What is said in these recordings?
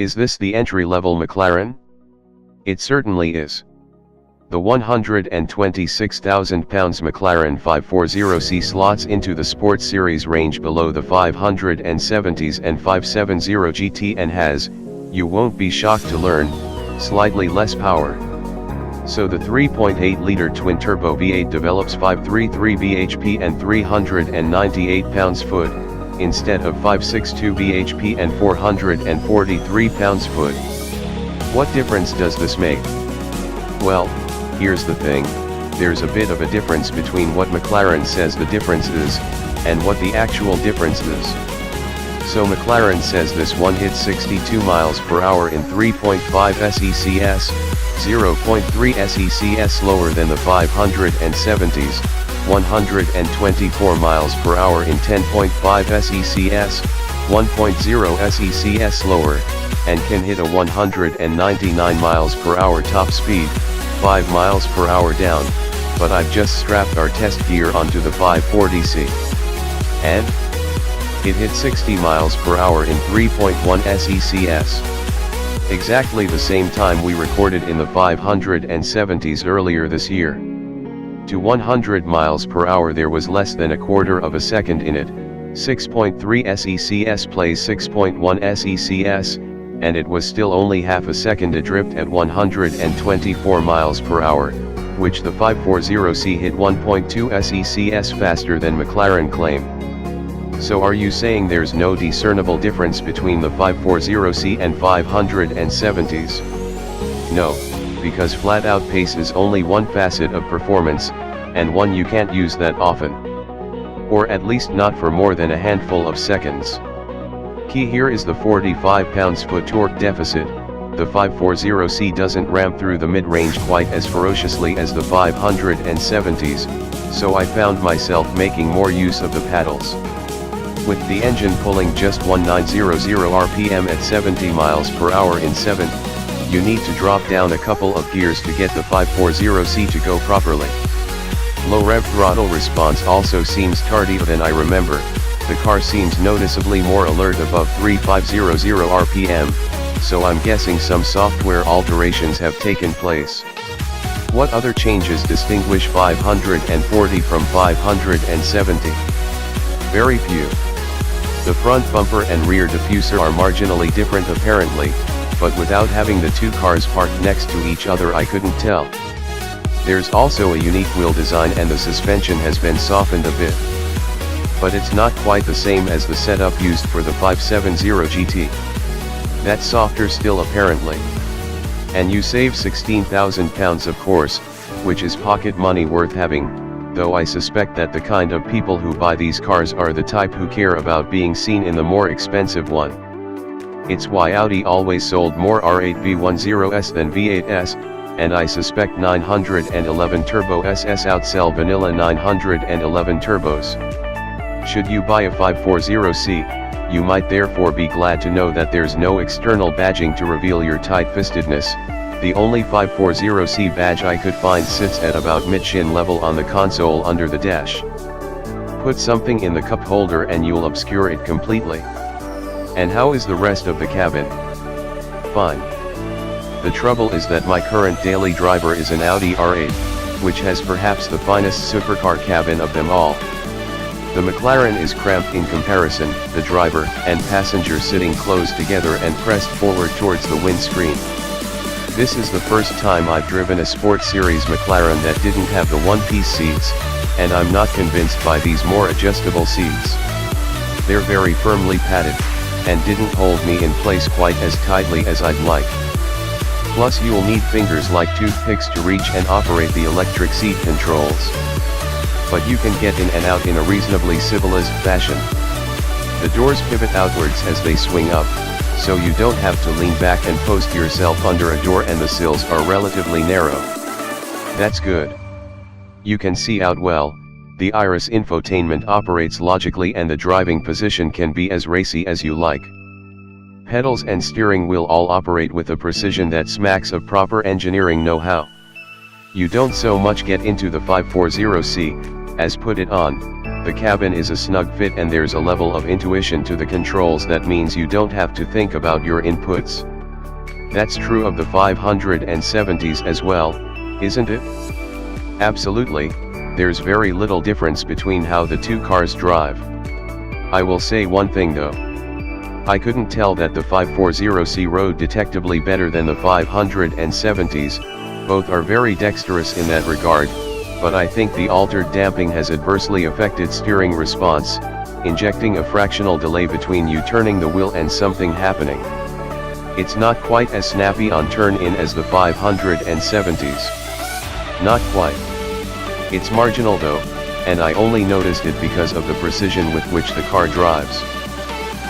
Is this the entry-level McLaren? It certainly is. The 126,000 McLaren 540C slots into the Sports Series range below the 570s and 570 GT and has, you won't be shocked to learn, slightly less power. So the 3.8-liter twin-turbo V8 develops 533 bhp and 398 pounds-foot, instead of 562 bhp and 443 pounds-foot. What difference does this make? Well, here's the thing, there's a bit of a difference between what McLaren says the difference is, and what the actual difference is. So McLaren says this one hits 62 miles per hour in 3.5 SECS, 0.3 SECS slower than the 570s, 124 miles per hour in 10.5 SECS, 1.0 SECS slower, and can hit a 199 miles per hour top speed, 5 miles per hour down, but I've just strapped our test gear onto the 540C. And it hit 60 miles per hour in 3.1 SECS. Exactly the same time we recorded in the 570s earlier this year. To 100 miles per hour there was less than a quarter of a second in it, 6.3 SECS plays 6.1 SECS, and it was still only half a second adrift at 124 miles per hour, which the 540C hit 1.2 SECS faster than McLaren claim. So are you saying there's no discernible difference between the 540C and 570s? No, because flat-out pace is only one facet of performance, and one you can't use that often. Or at least not for more than a handful of seconds. Key here is the 45 pounds-foot torque deficit. The 540C doesn't ramp through the mid-range quite as ferociously as the 570s, so I found myself making more use of the paddles. With the engine pulling just 1900 RPM at 70 miles per hour in 7th, you need to drop down a couple of gears to get the 540C to go properly. Low rev throttle response also seems tardier than I remember. The car seems noticeably more alert above 3500 RPM, so I'm guessing some software alterations have taken place. What other changes distinguish 540 from 570? Very few. The front bumper and rear diffuser are marginally different apparently, but without having the two cars parked next to each other I couldn't tell. There's also a unique wheel design and the suspension has been softened a bit. But it's not quite the same as the setup used for the 570 GT. That's softer still apparently. And you save £16,000 of course, which is pocket money worth having, though I suspect that the kind of people who buy these cars are the type who care about being seen in the more expensive one. It's why Audi always sold more R8 V10s than V8s, and I suspect 911 Turbo SS outsell vanilla 911 turbos. Should you buy a 540C, you might therefore be glad to know that there's no external badging to reveal your tight-fistedness. The only 540C badge I could find sits at about mid-shin level on the console under the dash. Put something in the cup holder and you'll obscure it completely. And how is the rest of the cabin? Fine. The trouble is that my current daily driver is an Audi R8, which has perhaps the finest supercar cabin of them all. The McLaren is cramped in comparison, the driver and passenger sitting close together and pressed forward towards the windscreen. This is the first time I've driven a Sports Series McLaren that didn't have the one-piece seats, and I'm not convinced by these more adjustable seats. They're very firmly padded, and didn't hold me in place quite as tightly as I'd like. Plus you'll need fingers like toothpicks to reach and operate the electric seat controls. But you can get in and out in a reasonably civilized fashion. The doors pivot outwards as they swing up, so you don't have to lean back and post yourself under a door, and the sills are relatively narrow. That's good. You can see out well, the iris infotainment operates logically, and the driving position can be as racy as you like. Pedals and steering wheel all operate with a precision that smacks of proper engineering know-how. You don't so much get into the 540C, as put it on, The cabin is a snug fit and there's a level of intuition to the controls that means you don't have to think about your inputs. That's true of the 570s as well, isn't it? Absolutely, there's very little difference between how the two cars drive. I will say one thing though. I couldn't tell that the 540C rode detectably better than the 570s, both are very dexterous in that regard, but I think the altered damping has adversely affected steering response, injecting a fractional delay between you turning the wheel and something happening. It's not quite as snappy on turn-in as the 570s. Not quite. It's marginal though, and I only noticed it because of the precision with which the car drives.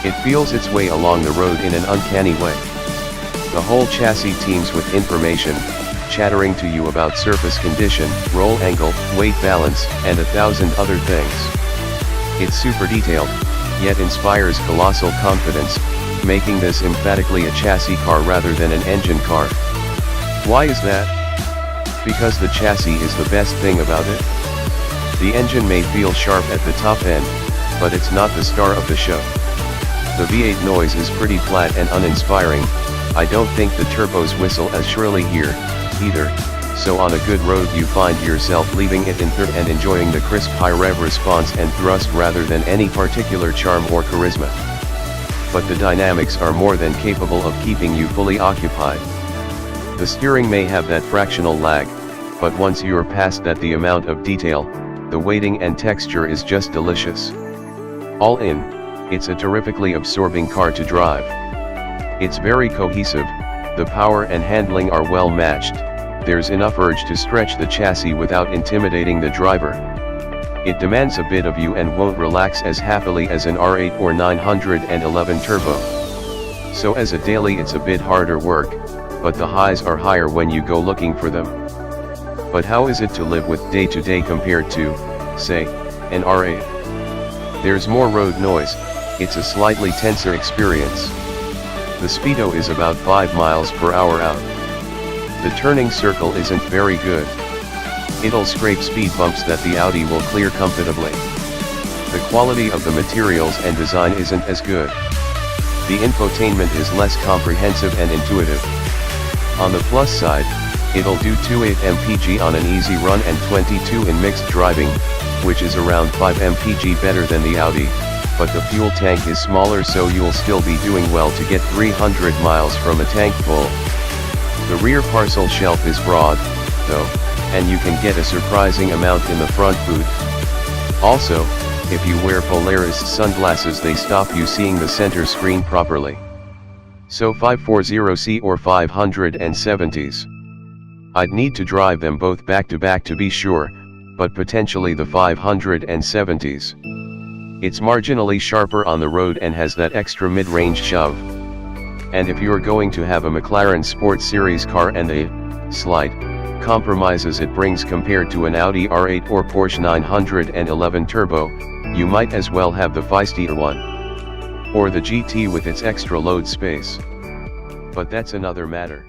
It feels its way along the road in an uncanny way. The whole chassis teems with information, chattering to you about surface condition, roll angle, weight balance, and 1,000 other things. It's super detailed, yet inspires colossal confidence, making this emphatically a chassis car rather than an engine car. Why is that? Because the chassis is the best thing about it. The engine may feel sharp at the top end, but it's not the star of the show. The V8 noise is pretty flat and uninspiring. I don't think the turbos whistle as shrilly here, either, so on a good road you find yourself leaving it in third and enjoying the crisp high rev response and thrust rather than any particular charm or charisma. But the dynamics are more than capable of keeping you fully occupied. The steering may have that fractional lag, but once you're past that, the amount of detail, the weighting and texture is just delicious. All in, it's a terrifically absorbing car to drive. It's very cohesive, the power and handling are well matched, there's enough urge to stretch the chassis without intimidating the driver. It demands a bit of you and won't relax as happily as an R8 or 911 turbo. So as a daily it's a bit harder work, but the highs are higher when you go looking for them. But how is it to live with day to day compared to, say, an R8? There's more road noise, it's a slightly tenser experience. The speedo is about 5 miles per hour out. The turning circle isn't very good. It'll scrape speed bumps that the Audi will clear comfortably. The quality of the materials and design isn't as good. The infotainment is less comprehensive and intuitive. On the plus side, it'll do 28 mpg on an easy run and 22 in mixed driving, which is around 5 mpg better than the Audi, but the fuel tank is smaller, so you'll still be doing well to get 300 miles from a tank full. The rear parcel shelf is broad, though, and you can get a surprising amount in the front boot. Also, if you wear Polaris sunglasses they stop you seeing the center screen properly. So 540C or 570s. I'd need to drive them both back to back to be sure, but potentially the 570s. It's marginally sharper on the road and has that extra mid-range shove. And if you're going to have a McLaren Sports Series car and the slight compromises it brings compared to an Audi R8 or Porsche 911 turbo, you might as well have the feistier one. Or the GT with its extra load space. But that's another matter.